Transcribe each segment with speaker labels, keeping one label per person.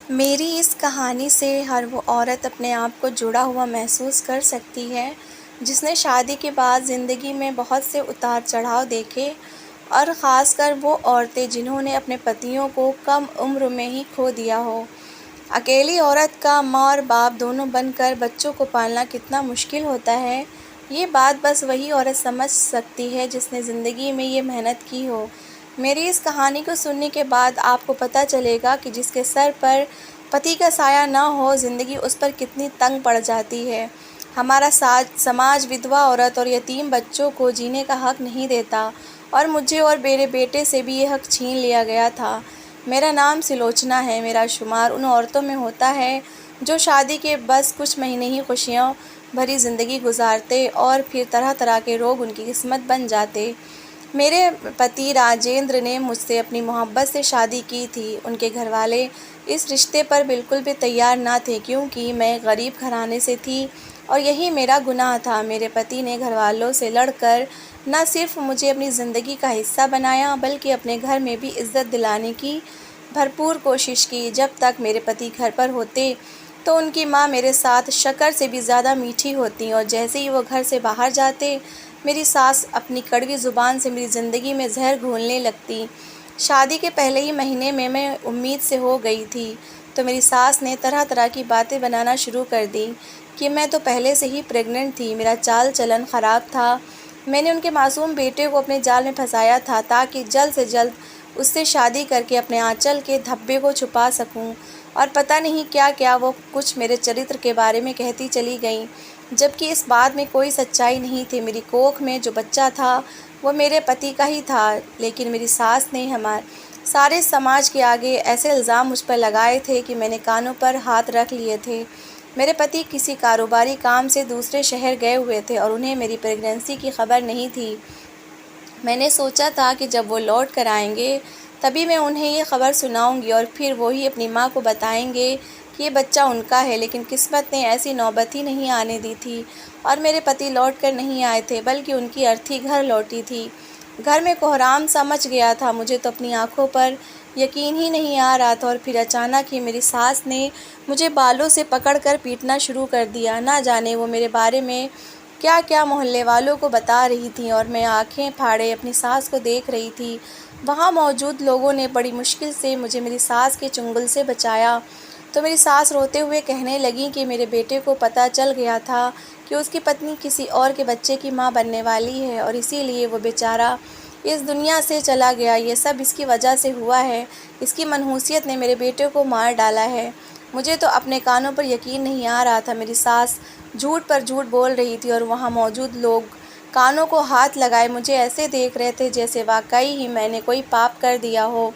Speaker 1: मेरी इस कहानी से हर वो औरत अपने आप को जुड़ा हुआ महसूस कर सकती है जिसने शादी के बाद ज़िंदगी में बहुत से उतार चढ़ाव देखे, और ख़ासकर वो औरतें जिन्होंने अपने पतियों को कम उम्र में ही खो दिया हो। अकेली औरत का माँ और बाप दोनों बनकर बच्चों को पालना कितना मुश्किल होता है, ये बात बस वही औरत समझ सकती है जिसने ज़िंदगी में ये मेहनत की हो। मेरी इस कहानी को सुनने के बाद आपको पता चलेगा कि जिसके सर पर पति का साया ना हो, ज़िंदगी उस पर कितनी तंग पड़ जाती है। हमारा समाज विधवा औरत और यतीम बच्चों को जीने का हक नहीं देता, और मुझे और मेरे बेटे से भी ये हक छीन लिया गया था। मेरा नाम सुलोचना है। मेरा शुमार उन औरतों में होता है जो शादी के बस कुछ महीने ही खुशियों भरी ज़िंदगी गुजारते और फिर तरह तरह के रोग उनकी किस्मत बन जाते। मेरे पति राजेंद्र ने मुझसे अपनी मोहब्बत से शादी की थी। उनके घरवाले इस रिश्ते पर बिल्कुल भी तैयार ना थे, क्योंकि मैं गरीब घराने से थी और यही मेरा गुनाह था। मेरे पति ने घरवालों से लड़कर न सिर्फ मुझे अपनी ज़िंदगी का हिस्सा बनाया, बल्कि अपने घर में भी इज़्ज़त दिलाने की भरपूर कोशिश की। जब तक मेरे पति घर पर होते तो उनकी माँ मेरे साथ शक्कर से भी ज़्यादा मीठी होती, और जैसे ही वो घर से बाहर जाते, मेरी सास अपनी कड़वी ज़ुबान से मेरी ज़िंदगी में जहर घोलने लगती। शादी के पहले ही महीने में मैं उम्मीद से हो गई थी, तो मेरी सास ने तरह तरह की बातें बनाना शुरू कर दी कि मैं तो पहले से ही प्रेग्नेंट थी, मेरा चाल चलन ख़राब था। मैंने उनके मासूम बेटे को अपने जाल में फंसाया था ताकि जल्द से जल्द उससे शादी करके अपने आंचल के धब्बे को छुपा सकूं। और पता नहीं क्या क्या वो कुछ मेरे चरित्र के बारे में कहती चली गईं, जबकि इस बात में कोई सच्चाई नहीं थी। मेरी कोख में जो बच्चा था वो मेरे पति का ही था, लेकिन मेरी सास ने हमारे सारे समाज के आगे ऐसे इल्ज़ाम मुझ पर लगाए थे कि मैंने कानों पर हाथ रख लिए थे। मेरे पति किसी कारोबारी काम से दूसरे शहर गए हुए थे और उन्हें मेरी प्रेगनेंसी की खबर नहीं थी। मैंने सोचा था कि जब वो लौट कर आएंगे तभी मैं उन्हें ये खबर सुनाऊंगी और फिर वो ही अपनी माँ को बताएंगे कि ये बच्चा उनका है, लेकिन किस्मत ने ऐसी नौबत ही नहीं आने दी थी और मेरे पति लौट कर नहीं आए थे, बल्कि उनकी अर्थी घर लौटी थी। घर में कोहराम सा मच गया था। मुझे तो अपनी आंखों पर यकीन ही नहीं आ रहा था, और फिर अचानक ही मेरी सास ने मुझे बालों से पकड़कर पीटना शुरू कर दिया। ना जाने वो मेरे बारे में क्या क्या मोहल्ले वालों को बता रही थी, और मैं आंखें फाड़े अपनी सास को देख रही थी। वहाँ मौजूद लोगों ने बड़ी मुश्किल से मुझे मेरी सास के चुंगल से बचाया। तो मेरी सास रोते हुए कहने लगी कि मेरे बेटे को पता चल गया था कि उसकी पत्नी किसी और के बच्चे की माँ बनने वाली है, और इसीलिए वो बेचारा इस दुनिया से चला गया। ये सब इसकी वजह से हुआ है। इसकी मनहूसियत ने मेरे बेटे को मार डाला है। मुझे तो अपने कानों पर यकीन नहीं आ रहा था। मेरी सास झूठ पर झूठ बोल रही थी और वहाँ मौजूद लोग कानों को हाथ लगाए मुझे ऐसे देख रहे थे जैसे वाकई ही मैंने कोई पाप कर दिया हो।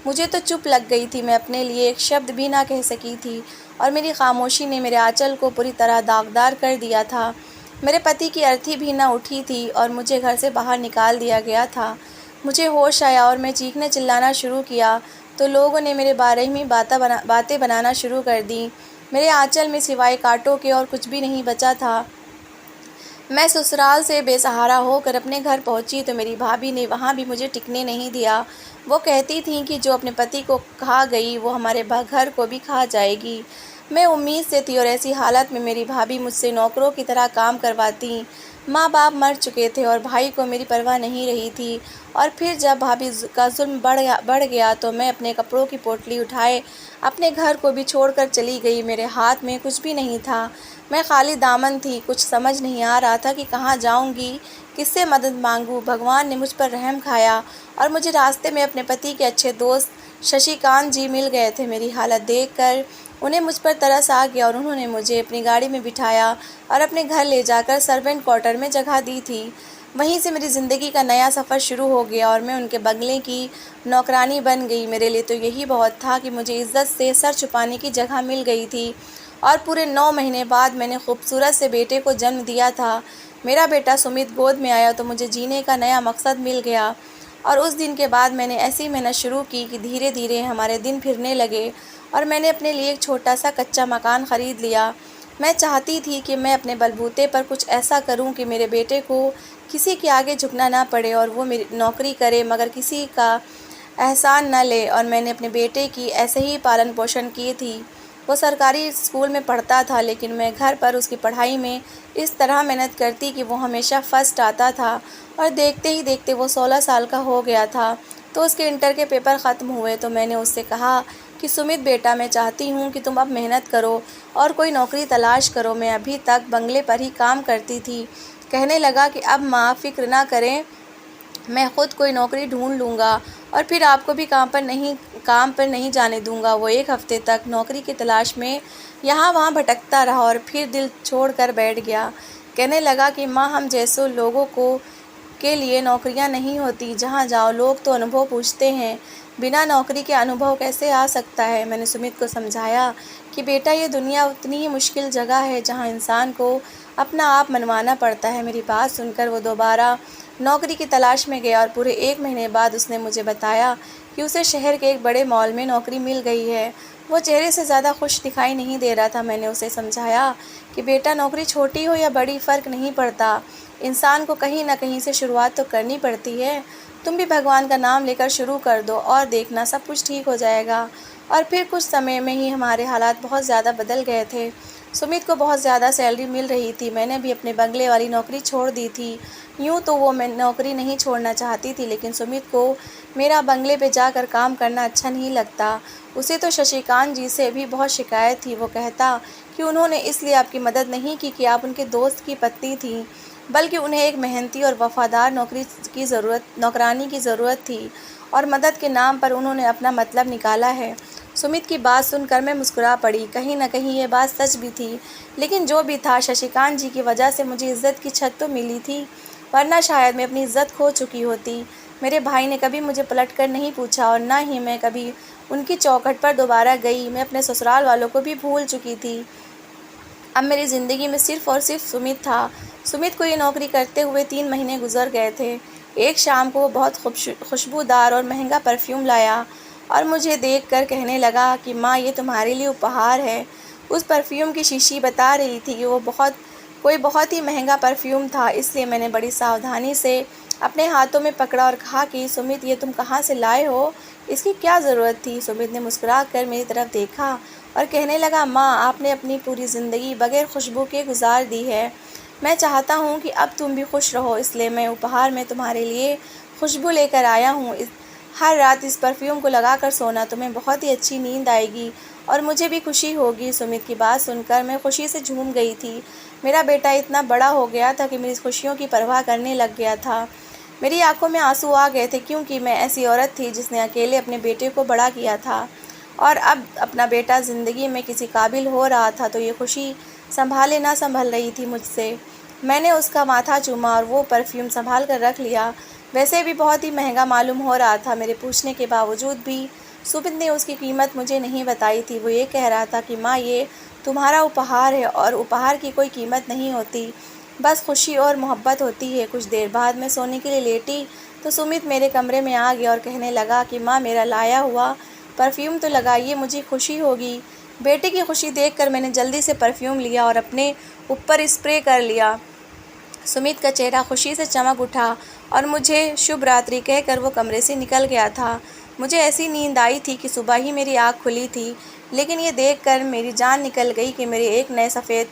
Speaker 1: मुझे तो चुप लग गई थी। मैं अपने लिए एक शब्द भी ना कह सकी थी, और मेरी खामोशी ने मेरे आंचल को पूरी तरह दागदार कर दिया था। मेरे पति की अर्थी भी ना उठी थी और मुझे घर से बाहर निकाल दिया गया था। मुझे होश आया और मैं चीखने चिल्लाना शुरू किया तो लोगों ने मेरे बारे में बातें बनाना शुरू कर दी। मेरे आंचल में सिवाय कांटों के और कुछ भी नहीं बचा था। मैं ससुराल से बेसहारा होकर अपने घर पहुंची तो मेरी भाभी ने वहां भी मुझे टिकने नहीं दिया। वो कहती थीं कि जो अपने पति को खा गई वो हमारे घर को भी खा जाएगी। मैं उम्मीद से थी, और ऐसी हालत में मेरी भाभी मुझसे नौकरों की तरह काम करवाती। माँ बाप मर चुके थे और भाई को मेरी परवाह नहीं रही थी। और फिर जब भाभी का जुल्म बढ़ गया तो मैं अपने कपड़ों की पोटली उठाए अपने घर को भी छोड़कर चली गई। मेरे हाथ में कुछ भी नहीं था। मैं खाली दामन थी। कुछ समझ नहीं आ रहा था कि कहाँ जाऊंगी, किससे मदद मांगूं। भगवान ने मुझ पर रहम खाया और मुझे रास्ते में अपने पति के अच्छे दोस्त शशिकांत जी मिल गए थे। मेरी हालत देखकर उन्हें मुझ पर तरस आ गया और उन्होंने मुझे अपनी गाड़ी में बिठाया और अपने घर ले जाकर सर्वेंट क्वार्टर में जगह दी थी। वहीं से मेरी ज़िंदगी का नया सफ़र शुरू हो गया और मैं उनके बंगले की नौकरानी बन गई। मेरे लिए तो यही बहुत था कि मुझे इज़्ज़त से सर छुपाने की जगह मिल गई थी। और पूरे 9 महीने बाद मैंने खूबसूरत से बेटे को जन्म दिया था। मेरा बेटा सुमित गोद में आया तो मुझे जीने का नया मकसद मिल गया। और उस दिन के बाद मैंने ऐसी मेहनत शुरू की कि धीरे धीरे हमारे दिन फिरने लगे और मैंने अपने लिए एक छोटा सा कच्चा मकान ख़रीद लिया। मैं चाहती थी कि मैं अपने बलबूते पर कुछ ऐसा करूं कि मेरे बेटे को किसी के आगे झुकना ना पड़े और वो मेरी नौकरी करे, मगर किसी का एहसान न ले और मैंने अपने बेटे की ऐसे ही पालन पोषण की थी। वो सरकारी स्कूल में पढ़ता था, लेकिन मैं घर पर उसकी पढ़ाई में इस तरह मेहनत करती कि वो हमेशा फर्स्ट आता था। और देखते ही देखते वो 16 साल का हो गया था। तो उसके इंटर के पेपर ख़त्म हुए तो मैंने उससे कहा कि सुमित बेटा, मैं चाहती हूँ कि तुम अब मेहनत करो और कोई नौकरी तलाश करो। मैं अभी तक बंगले पर ही काम करती थी। कहने लगा कि अब माँ फ़िक्र ना करें, मैं ख़ुद कोई नौकरी ढूंढ लूँगा और फिर आपको भी काम पर नहीं जाने दूँगा। वो 1 हफ़्ते तक नौकरी की तलाश में यहाँ वहाँ भटकता रहा और फिर दिल छोड़ कर बैठ गया। कहने लगा कि माँ, हम जैसों लोगों को के लिए नौकरियाँ नहीं होती। जहाँ जाओ लोग तो अनुभव पूछते हैं, बिना नौकरी के अनुभव कैसे आ सकता है। मैंने सुमित को समझाया कि बेटा, ये दुनिया उतनी ही मुश्किल जगह है जहाँ इंसान को अपना आप मनवाना पड़ता है। मेरी बात सुनकर वो दोबारा नौकरी की तलाश में गया और पूरे 1 महीने बाद उसने मुझे बताया कि उसे शहर के एक बड़े मॉल में नौकरी मिल गई है। वो चेहरे से ज़्यादा खुश दिखाई नहीं दे रहा था। मैंने उसे समझाया कि बेटा, नौकरी छोटी हो या बड़ी फ़र्क नहीं पड़ता, इंसान को कहीं ना कहीं से शुरुआत तो करनी पड़ती है। तुम भी भगवान का नाम लेकर शुरू कर दो और देखना सब कुछ ठीक हो जाएगा। और फिर कुछ समय में ही हमारे हालात बहुत ज़्यादा बदल गए थे। सुमित को बहुत ज़्यादा सैलरी मिल रही थी। मैंने भी अपने बंगले वाली नौकरी छोड़ दी थी। यूँ तो वो मैं नौकरी नहीं छोड़ना चाहती थी, लेकिन सुमित को मेरा बंगले पे जाकर काम करना अच्छा नहीं लगता। उसे तो शशिकांत जी से भी बहुत शिकायत थी। वो कहता कि उन्होंने इसलिए आपकी मदद नहीं की कि आप उनके दोस्त की पत्नी थी, बल्कि उन्हें एक मेहनती और वफादार नौकरानी की ज़रूरत थी और मदद के नाम पर उन्होंने अपना मतलब निकाला है। सुमित की बात सुनकर मैं मुस्कुरा पड़ी। कहीं न कहीं ये बात सच भी थी, लेकिन जो भी था, शशिकांत जी की वजह से मुझे इज़्ज़त की छत तो मिली थी, वरना शायद मैं अपनी इज़्ज़त खो चुकी होती। मेरे भाई ने कभी मुझे पलट कर नहीं पूछा और न ही मैं कभी उनकी चौखट पर दोबारा गई। मैं अपने ससुराल वालों को भी भूल चुकी थी। अब मेरी ज़िंदगी में सिर्फ़ और सिर्फ सुमित था। सुमित को ये नौकरी करते हुए 3 महीने गुजर गए थे। एक शाम को वो बहुत खुशबूदार और महंगा परफ्यूम लाया और मुझे देखकर कहने लगा कि माँ, ये तुम्हारे लिए उपहार है। उस परफ्यूम की शीशी बता रही थी कि वो कोई बहुत ही महंगा परफ्यूम था, इसलिए मैंने बड़ी सावधानी से अपने हाथों में पकड़ा और कहा कि सुमित, ये तुम कहाँ से लाए हो? इसकी क्या ज़रूरत थी? सुमित ने मुस्कुरा कर मेरी तरफ देखा और कहने लगा, माँ, आपने अपनी पूरी ज़िंदगी बगैर खुशबू के गुजार दी है। मैं चाहता हूँ कि अब तुम भी खुश रहो, इसलिए मैं उपहार में तुम्हारे लिए खुशबू लेकर आया हूँ। हर रात इस परफ्यूम को लगाकर सोना, तुम्हें बहुत ही अच्छी नींद आएगी और मुझे भी खुशी होगी। सुमित की बात सुनकर मैं खुशी से झूम गई थी। मेरा बेटा इतना बड़ा हो गया था कि मेरी खुशियों की परवाह करने लग गया था। मेरी आंखों में आंसू आ गए थे, क्योंकि मैं ऐसी औरत थी जिसने अकेले अपने बेटे को बड़ा किया था और अब अपना बेटा ज़िंदगी में किसी काबिल हो रहा था तो ये खुशी संभाले ना संभल रही थी मुझसे। मैंने उसका माथा चूमा और वो परफ्यूम संभाल कर रख लिया। वैसे भी बहुत ही महंगा मालूम हो रहा था। मेरे पूछने के बावजूद भी सुमित ने उसकी कीमत मुझे नहीं बताई थी। वो ये कह रहा था कि माँ, ये तुम्हारा उपहार है और उपहार की कोई कीमत नहीं होती, बस खुशी और मोहब्बत होती है। कुछ देर बाद मैं सोने के लिए लेटी तो सुमित मेरे कमरे में आ गया और कहने लगा कि माँ, मेरा लाया हुआ परफ्यूम तो लगाइए, मुझे खुशी होगी। बेटे की खुशी देखकर मैंने जल्दी से परफ्यूम लिया और अपने ऊपर स्प्रे कर लिया। सुमित का चेहरा खुशी से चमक उठा और मुझे शुभ रात्रि कहकर वो कमरे से निकल गया था। मुझे ऐसी नींद आई थी कि सुबह ही मेरी आँख खुली थी, लेकिन ये देखकर मेरी जान निकल गई कि मेरे एक नए सफ़ेद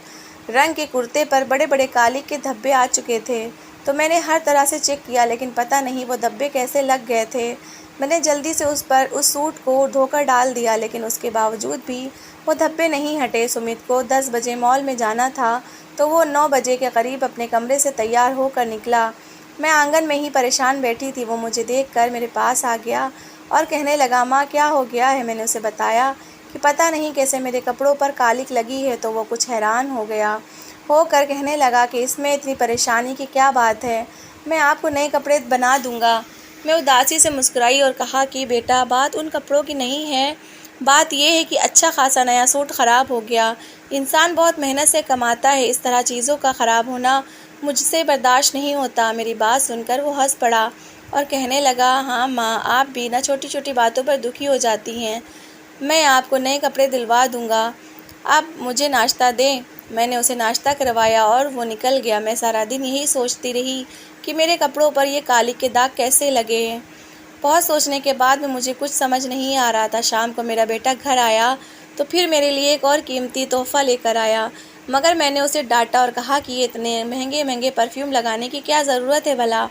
Speaker 1: रंग के कुर्ते पर बड़े बड़े कालिक के धब्बे आ चुके थे। तो मैंने हर तरह से चेक किया, लेकिन पता नहीं वो धब्बे कैसे लग गए थे। मैंने जल्दी से उस सूट को धोकर डाल दिया, लेकिन उसके बावजूद भी वो धब्बे नहीं हटे। सुमित को 10 बजे मॉल में जाना था, तो वो 9 बजे के करीब अपने कमरे से तैयार होकर निकला। मैं आंगन में ही परेशान बैठी थी। वो मुझे देखकर मेरे पास आ गया और कहने लगा, माँ, क्या हो गया है? मैंने उसे बताया कि पता नहीं कैसे मेरे कपड़ों पर कालिक लगी है। तो वो कुछ हैरान होकर कहने लगा कि इसमें इतनी परेशानी की क्या बात है, मैं आपको नए कपड़े बना दूंगा। मैं उदासी से मुस्कुराई और कहा कि बेटा, बात उन कपड़ों की नहीं है, बात यह है कि अच्छा खासा नया सूट ख़राब हो गया। इंसान बहुत मेहनत से कमाता है, इस तरह चीज़ों का ख़राब होना मुझसे बर्दाश्त नहीं होता। मेरी बात सुनकर वो हंस पड़ा और कहने लगा, हाँ माँ, आप भी ना छोटी छोटी बातों पर दुखी हो जाती हैं। मैं आपको नए कपड़े दिलवा दूंगा, आप मुझे नाश्ता दें। मैंने उसे नाश्ता करवाया और वो निकल गया। मैं सारा दिन यही सोचती रही कि मेरे कपड़ों पर ये कालिक के दाग कैसे लगे हैं। बहुत सोचने के बाद में मुझे कुछ समझ नहीं आ रहा था। शाम को मेरा बेटा घर आया तो फिर मेरे लिए एक और कीमती तोहफ़ा लेकर आया, मगर मैंने उसे डांटा और कहा कि ये इतने महंगे महंगे परफ्यूम लगाने की क्या ज़रूरत है भला।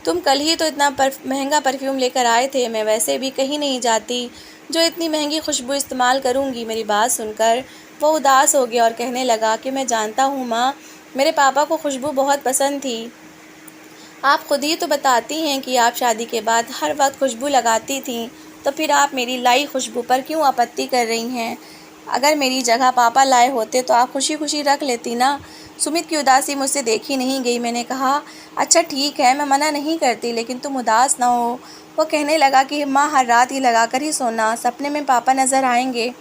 Speaker 1: तुम कल ही तो इतना महंगा परफ्यूम लेकर आए थे। मैं वैसे भी कहीं नहीं जाती जो इतनी महंगी खुशबू इस्तेमाल करूँगी। मेरी बात सुनकर वो उदास हो गया और कहने लगा कि मैं जानता हूँ माँ, मेरे पापा को खुशबू बहुत पसंद थी। आप खुद ही तो बताती हैं कि आप शादी के बाद हर वक्त खुशबू लगाती थीं, तो फिर आप मेरी लाई खुशबू पर क्यों आपत्ति कर रही हैं? अगर मेरी जगह पापा लाए होते तो आप खुशी खुशी रख लेती ना। सुमित की उदासी मुझसे देखी नहीं गई। मैंने कहा, अच्छा ठीक है, मैं मना नहीं करती, लेकिन तुम उदास ना हो। वो कहने लगा कि माँ, हर रात ही लगा कर ही सोना, सपने में पापा नज़र आएंगे।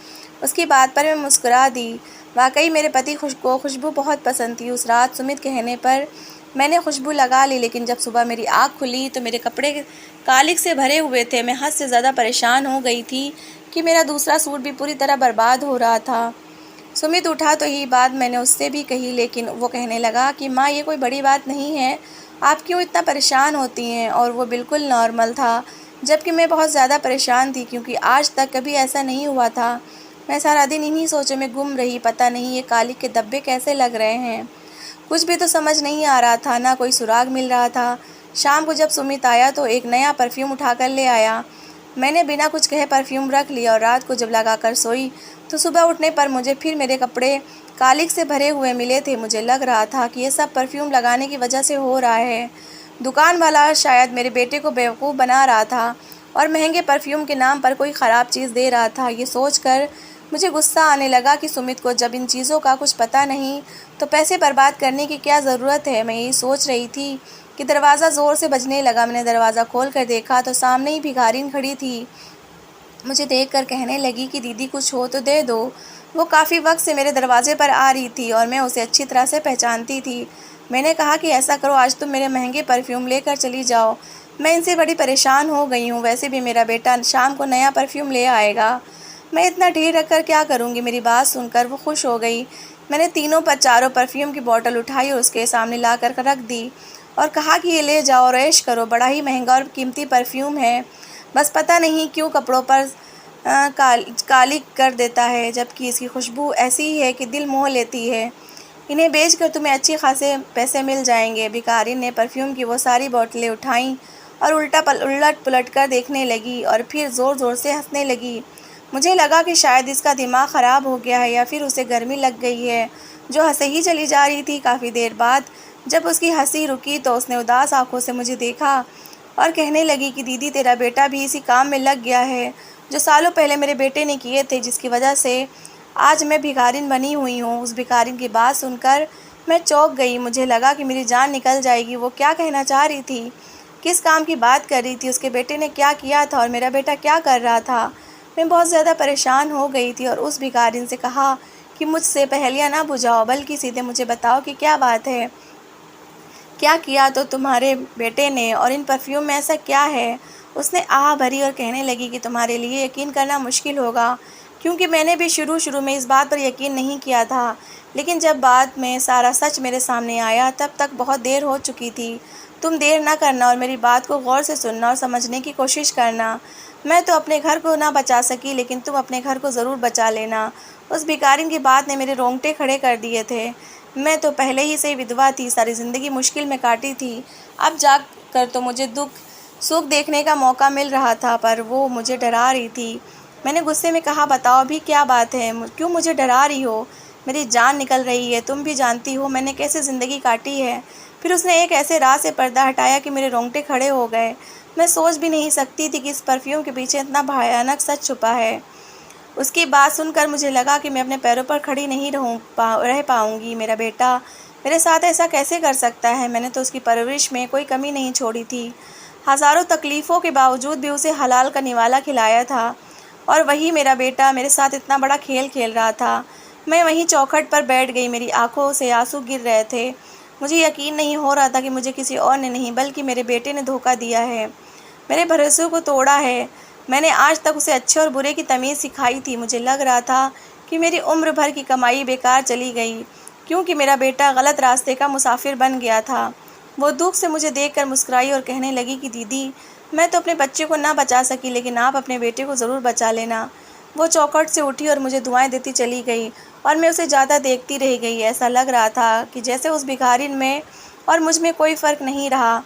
Speaker 1: उसकी बात पर मैं मुस्कुरा दी। वाकई मेरे पति को खुशबू बहुत पसंद थी। उस रात सुमित कहने पर मैंने खुशबू लगा ली, लेकिन जब सुबह मेरी आँख खुली तो मेरे कपड़े कालिख से भरे हुए थे। मैं हद से ज़्यादा परेशान हो गई थी कि मेरा दूसरा सूट भी पूरी तरह बर्बाद हो रहा था। सुमित उठा तो यही बात मैंने उससे भी कही, लेकिन वो कहने लगा कि माँ, ये कोई बड़ी बात नहीं है, आप क्यों इतना परेशान होती हैं। और वो बिल्कुल नॉर्मल था, जबकि मैं बहुत ज़्यादा परेशान थी, क्योंकि आज तक कभी ऐसा नहीं हुआ था। मैं सारा दिन इन्हीं सोचों में गुम रही। पता नहीं ये कालिख के धब्बे कैसे लग रहे हैं। कुछ भी तो समझ नहीं आ रहा था, ना कोई सुराग मिल रहा था। शाम को जब सुमित आया तो एक नया परफ्यूम उठा कर ले आया। मैंने बिना कुछ कहे परफ्यूम रख लिया और रात को जब लगाकर सोई तो सुबह उठने पर मुझे फिर मेरे कपड़े कालिख से भरे हुए मिले थे। मुझे लग रहा था कि ये सब परफ्यूम लगाने की वजह से हो रहा है। दुकान वाला शायद मेरे बेटे को बेवकूफ़ बना रहा था और महंगे परफ्यूम के नाम पर कोई ख़राब चीज़ दे रहा था। ये सोचकर मुझे गुस्सा आने लगा कि सुमित को जब इन चीज़ों का कुछ पता नहीं तो पैसे बर्बाद करने की क्या ज़रूरत है। मैं यही सोच रही थी कि दरवाज़ा ज़ोर से बजने लगा। मैंने दरवाज़ा खोल कर देखा तो सामने ही भिखारिन खड़ी थी। मुझे देखकर कहने लगी कि दीदी, कुछ हो तो दे दो। वो काफ़ी वक्त से मेरे दरवाजे पर आ रही थी और मैं उसे अच्छी तरह से पहचानती थी। मैंने कहा कि ऐसा करो, आज तुम मेरे महंगे परफ्यूम लेकर चली जाओ। मैं इनसे बड़ी परेशान हो गई हूँ। वैसे भी मेरा बेटा शाम को नया परफ्यूम ले आएगा। मैं इतना ढेर रख कर क्या करूँगी। मेरी बात सुनकर वो खुश हो गई। मैंने तीनों पर चारों परफ्यूम की बोतल उठाई और उसके सामने ला कर रख दी और कहा कि ये ले जाओ और ऐश करो। बड़ा ही महंगा और कीमती परफ्यूम है, बस पता नहीं क्यों कपड़ों पर काली कर देता है, जबकि इसकी खुशबू ऐसी ही है कि दिल मोह लेती है। इन्हें बेचकर तुम्हें अच्छे खासे पैसे मिल जाएंगे। भिखारी ने परफ्यूम की वो सारी बोतलें उठाईं और उलट पुलट कर देखने लगी और फिर ज़ोर ज़ोर से हंसने लगी। मुझे लगा कि शायद इसका दिमाग ख़राब हो गया है या फिर उसे गर्मी लग गई है, जो हंसे ही चली जा रही थी। काफ़ी देर बाद जब उसकी हंसी रुकी तो उसने उदास आंखों से मुझे देखा और कहने लगी कि दीदी, तेरा बेटा भी इसी काम में लग गया है जो सालों पहले मेरे बेटे ने किए थे, जिसकी वजह से आज मैं भिखारिन बनी हुई हूँ। उस भिखारिन की बात सुनकर मैं चौंक गई। मुझे लगा कि मेरी जान निकल जाएगी। वो क्या कहना चाह रही थी, किस काम की बात कर रही थी, उसके बेटे ने क्या किया था और मेरा बेटा क्या कर रहा था। मैं बहुत ज़्यादा परेशान हो गई थी और उस भिखारिन से कहा कि मुझसे पहेलियाँ ना बुझाओ, बल्कि सीधे मुझे बताओ कि क्या बात है, क्या किया तो तुम्हारे बेटे ने और इन परफ्यूम में ऐसा क्या है। उसने आह भरी और कहने लगी कि तुम्हारे लिए यकीन करना मुश्किल होगा, क्योंकि मैंने भी शुरू में इस बात पर यकीन नहीं किया था, लेकिन जब बाद में सारा सच मेरे सामने आया तब तक बहुत देर हो चुकी थी। तुम देर ना करना और मेरी बात को गौर से सुनना और समझने की कोशिश करना। मैं तो अपने घर को ना बचा सकी, लेकिन तुम अपने घर को ज़रूर बचा लेना। उस भिखारिन की बात ने मेरे रोंगटे खड़े कर दिए थे। मैं तो पहले ही से विधवा थी, सारी ज़िंदगी मुश्किल में काटी थी। अब जाग कर तो मुझे दुख सुख देखने का मौका मिल रहा था, पर वो मुझे डरा रही थी। मैंने गुस्से में कहा, बताओ अभी क्या बात है, क्यों मुझे डरा रही हो। मेरी जान निकल रही है, तुम भी जानती हो मैंने कैसे ज़िंदगी काटी है। फिर उसने एक ऐसे राह से पर्दा हटाया कि मेरे रोंगटे खड़े हो गए। मैं सोच भी नहीं सकती थी कि इस परफ्यूम के पीछे इतना भयानक सच छुपा है। उसकी बात सुनकर मुझे लगा कि मैं अपने पैरों पर खड़ी नहीं रह पाऊंगी। मेरा बेटा मेरे साथ ऐसा कैसे कर सकता है। मैंने तो उसकी परवरिश में कोई कमी नहीं छोड़ी थी। हज़ारों तकलीफ़ों के बावजूद भी उसे हलाल का निवाला खिलाया था, और वही मेरा बेटा मेरे साथ इतना बड़ा खेल खेल रहा था। मैं वहीं चौखट पर बैठ गई। मेरी आंखों से आंसू गिर रहे थे। मुझे यकीन नहीं हो रहा था कि मुझे किसी और ने नहीं बल्कि मेरे बेटे ने धोखा दिया है, मेरे भरोसे को तोड़ा है। मैंने आज तक उसे अच्छे और बुरे की तमीज़ सिखाई थी। मुझे लग रहा था कि मेरी उम्र भर की कमाई बेकार चली गई, क्योंकि मेरा बेटा गलत रास्ते का मुसाफिर बन गया था। वो दुख से मुझे देखकर मुस्कुराई और कहने लगी कि दीदी, मैं तो अपने बच्चे को ना बचा सकी, लेकिन आप अपने बेटे को ज़रूर बचा लेना। वो चौखट से उठी और मुझे दुआएं देती चली गई और मैं उसे ज़्यादा देखती रह गई। ऐसा लग रहा था कि जैसे उस भिखारिन में और मुझ में कोई फ़र्क नहीं रहा।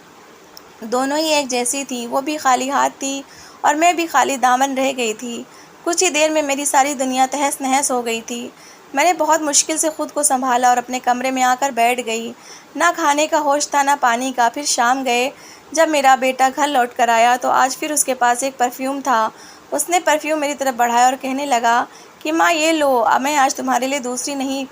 Speaker 1: दोनों ही एक जैसी थी। वो भी खाली हाथ थी और मैं भी खाली दामन रह गई थी। कुछ ही देर में मेरी सारी दुनिया तहस नहस हो गई थी। मैंने बहुत मुश्किल से खुद को संभाला और अपने कमरे में आकर बैठ गई। ना खाने का होश था, ना पानी का। फिर शाम गए। जब मेरा बेटा घर लौट कर आया तो आज फिर उसके पास एक परफ्यूम था। उसने परफ्यूम मेरी तरफ बढ़ाया और कहने लगा कि माँ ये लो, अब मैं आज तुम्हारे लिए दूसरी नहीं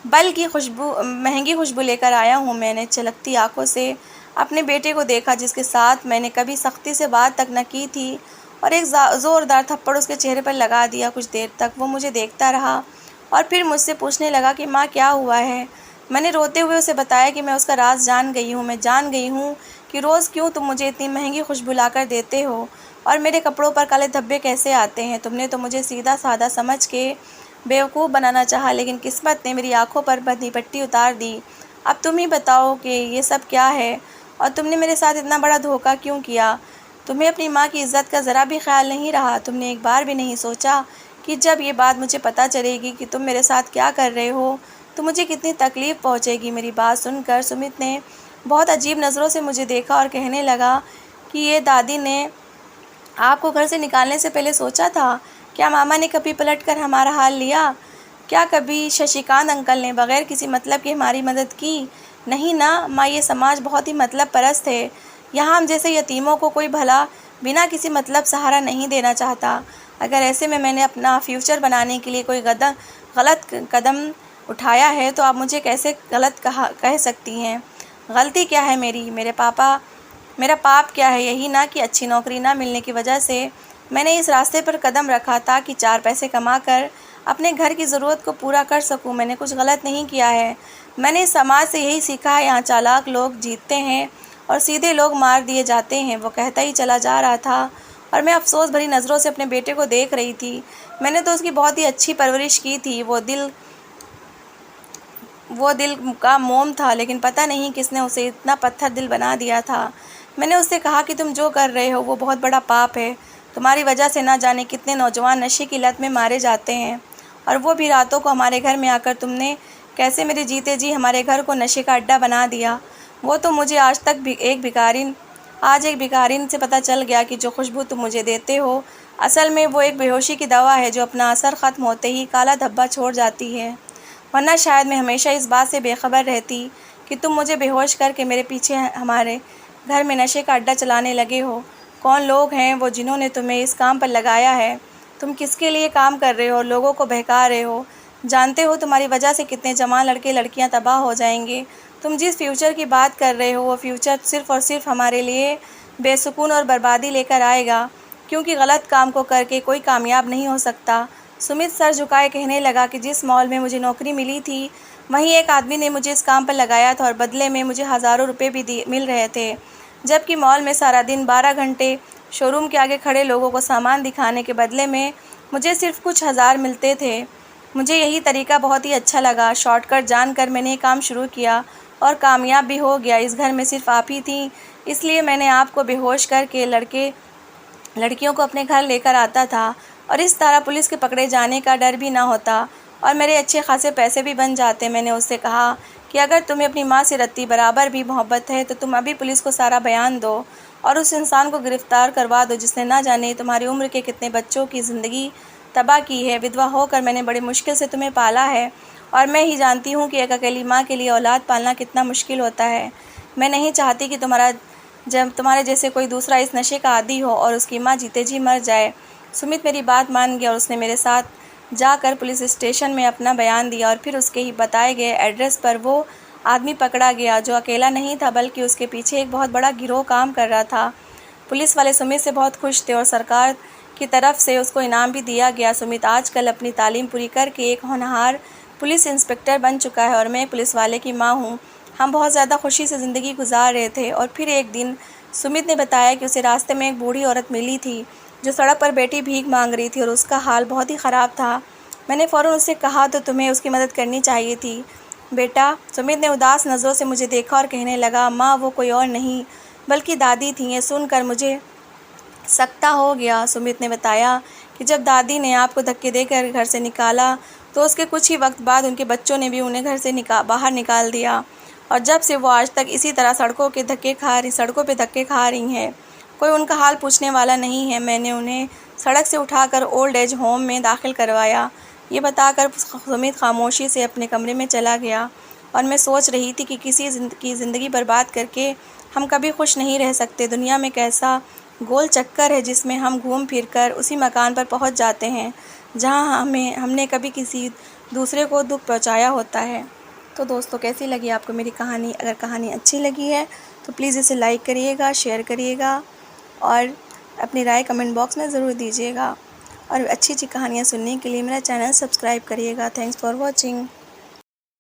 Speaker 1: बल्कि महंगी खुशबू लेकर आया हूँ। मैंने चलकती आंखों से अपने बेटे को देखा, जिसके साथ मैंने कभी सख्ती से बात तक न की थी, और एक ज़ोरदार थप्पड़ उसके चेहरे पर लगा दिया। कुछ देर तक वो मुझे देखता रहा और फिर मुझसे पूछने लगा कि माँ क्या हुआ है। मैंने रोते हुए उसे बताया कि मैं उसका राज जान गई हूँ। मैं जान गई हूँ कि रोज़ क्यों तुम मुझे इतनी महंगी खुशबू लाकर देते हो और मेरे कपड़ों पर काले धब्बे कैसे आते हैं। तुमने तो मुझे सीधा साधा समझ के बेवकूफ़ बनाना चाहा, लेकिन किस्मत ने मेरी आंखों पर बंधी पट्टी उतार दी। अब तुम ही बताओ कि ये सब क्या है और तुमने मेरे साथ इतना बड़ा धोखा क्यों किया। तुम्हें अपनी माँ की इज़्ज़त का ज़रा भी ख्याल नहीं रहा। तुमने एक बार भी नहीं सोचा कि जब ये बात मुझे पता चलेगी कि तुम मेरे साथ क्या कर रहे हो तो मुझे कितनी तकलीफ़ पहुँचेगी। मेरी बात सुनकर सुमित ने बहुत अजीब नज़रों से मुझे देखा और कहने लगा कि ये दादी ने आपको घर से निकालने से पहले सोचा था? क्या मामा ने कभी पलट कर हमारा हाल लिया? क्या कभी शशिकांत अंकल ने बगैर किसी मतलब की हमारी मदद की? नहीं ना माँ, ये समाज बहुत ही मतलब परस्त है। यहाँ हम जैसे यतीमों को कोई भला बिना किसी मतलब सहारा नहीं देना चाहता। अगर ऐसे में मैंने अपना फ्यूचर बनाने के लिए कोई गलत कदम उठाया है तो आप मुझे कैसे गलत कह सकती हैं? गलती क्या है मेरी? मेरा पाप क्या है? यही ना कि अच्छी नौकरी ना मिलने की वजह से मैंने इस रास्ते पर कदम रखा था कि 4 पैसे कमा कर अपने घर की ज़रूरत को पूरा कर सकूं। मैंने कुछ गलत नहीं किया है। मैंने इस समाज से यही सीखा है, यहाँ चालाक लोग जीतते हैं और सीधे लोग मार दिए जाते हैं। वो कहता ही चला जा रहा था और मैं अफसोस भरी नज़रों से अपने बेटे को देख रही थी। मैंने तो उसकी बहुत ही अच्छी परवरिश की थी। वो दिल का मोम था, लेकिन पता नहीं किसने उसे इतना पत्थर दिल बना दिया था। मैंने उससे कहा कि तुम जो कर रहे हो वो बहुत बड़ा पाप है। तुम्हारी वजह से ना जाने कितने नौजवान नशे की लत में मारे जाते हैं, और वो भी रातों को हमारे घर में आकर तुमने कैसे मेरे जीते जी हमारे घर को नशे का अड्डा बना दिया। वो तो मुझे आज एक भिखारिन से पता चल गया कि जो खुशबू तुम मुझे देते हो असल में वो एक बेहोशी की दवा है जो अपना असर ख़त्म होते ही काला धब्बा छोड़ जाती है। वरना शायद मैं हमेशा इस बात से बेखबर रहती कि तुम मुझे बेहोश करके मेरे पीछे हमारे घर में नशे का अड्डा चलाने लगे हो। कौन लोग हैं वो जिन्होंने तुम्हें इस काम पर लगाया है? तुम किसके लिए काम कर रहे हो? लोगों को बहका रहे हो। जानते हो तुम्हारी वजह से कितने जवान लड़के लड़कियां तबाह हो जाएंगे। तुम जिस फ्यूचर की बात कर रहे हो वो फ्यूचर सिर्फ़ और सिर्फ हमारे लिए बेसुकून और बर्बादी लेकर आएगा, क्योंकि गलत काम को करके कोई कामयाब नहीं हो सकता। सुमित सर झुकाए कहने लगा कि जिस मॉल में मुझे नौकरी मिली थी वहीं एक आदमी ने मुझे इस काम पर लगाया था और बदले में मुझे हज़ारों रुपये भी मिल रहे थे, जबकि मॉल में सारा दिन 12 घंटे शोरूम के आगे खड़े लोगों को सामान दिखाने के बदले में मुझे सिर्फ कुछ हज़ार मिलते थे। मुझे यही तरीका बहुत ही अच्छा लगा। शॉर्टकट जानकर मैंने ये काम शुरू किया और कामयाब भी हो गया। इस घर में सिर्फ आप ही थी, इसलिए मैंने आपको बेहोश करके लड़कियों को अपने घर लेकर आता था, और इस तरह पुलिस के पकड़े जाने का डर भी ना होता और मेरे अच्छे खासे पैसे भी बन जाते। मैंने उससे कहा कि अगर तुम्हें अपनी माँ से रत्ती बराबर भी मोहब्बत है तो तुम अभी पुलिस को सारा बयान दो और उस इंसान को गिरफ़्तार करवा दो जिसने ना जाने तुम्हारी उम्र के कितने बच्चों की ज़िंदगी तबाह की है। विधवा होकर मैंने बड़ी मुश्किल से तुम्हें पाला है और मैं ही जानती हूँ कि एक अकेली माँ के लिए औलाद पालना कितना मुश्किल होता है। मैं नहीं चाहती कि तुम्हारे जैसे कोई दूसरा इस नशे का आदी हो और उसकी माँ जीते जी मर जाए। सुमित मेरी बात मान गया और उसने मेरे साथ जाकर पुलिस स्टेशन में अपना बयान दिया, और फिर उसके ही बताए गए एड्रेस पर वो आदमी पकड़ा गया जो अकेला नहीं था बल्कि उसके पीछे एक बहुत बड़ा गिरोह काम कर रहा था। पुलिस वाले सुमित से बहुत खुश थे और सरकार की तरफ से उसको इनाम भी दिया गया। सुमित आजकल अपनी तालीम पूरी करके एक होनहार पुलिस इंस्पेक्टर बन चुका है और मैं एक पुलिस वाले की माँ हूँ। हम बहुत ज़्यादा खुशी से ज़िंदगी गुजार रहे थे और फिर एक दिन सुमित ने बताया कि उसे रास्ते में एक बूढ़ी औरत मिली थी जो सड़क पर बैठी भीख मांग रही थी और उसका हाल बहुत ही ख़राब था। मैंने फ़ौरन उससे कहा तो तुम्हें उसकी मदद करनी चाहिए थी। बेटा, सुमित ने उदास नज़रों से मुझे देखा और कहने लगा, माँ वो कोई और नहीं बल्कि दादी थी। ये सुनकर मुझे सकता हो गया। सुमित ने बताया कि जब दादी ने आपको धक्के देकर घर से निकाला तो उसके कुछ ही वक्त बाद उनके बच्चों ने भी उन्हें घर से बाहर निकाल दिया, और जब से वो आज तक इसी तरह सड़कों पे धक्के खा रही हैं। कोई उनका हाल पूछने वाला नहीं है। मैंने उन्हें सड़क से उठाकर ओल्ड एज होम में दाखिल करवाया। ये बताकर सुमित खामोशी से अपने कमरे में चला गया, और मैं सोच रही थी कि किसी की ज़िंदगी बर्बाद करके हम कभी खुश नहीं रह सकते। दुनिया में कैसा गोल चक्कर है जिसमें हम घूम फिर कर उसी मकान पर पहुंच जाते हैं जहां हमने कभी किसी दूसरे को दुख पहुंचाया होता है। तो दोस्तों, कैसी लगी आपको मेरी कहानी? अगर कहानी अच्छी लगी है तो प्लीज़ इसे लाइक करिएगा, शेयर करिएगा और अपनी राय कमेंट बॉक्स में ज़रूर दीजिएगा। और अच्छी अच्छी कहानियाँ सुनने के लिए मेरा चैनल सब्सक्राइब करिएगा। Thanks for watching.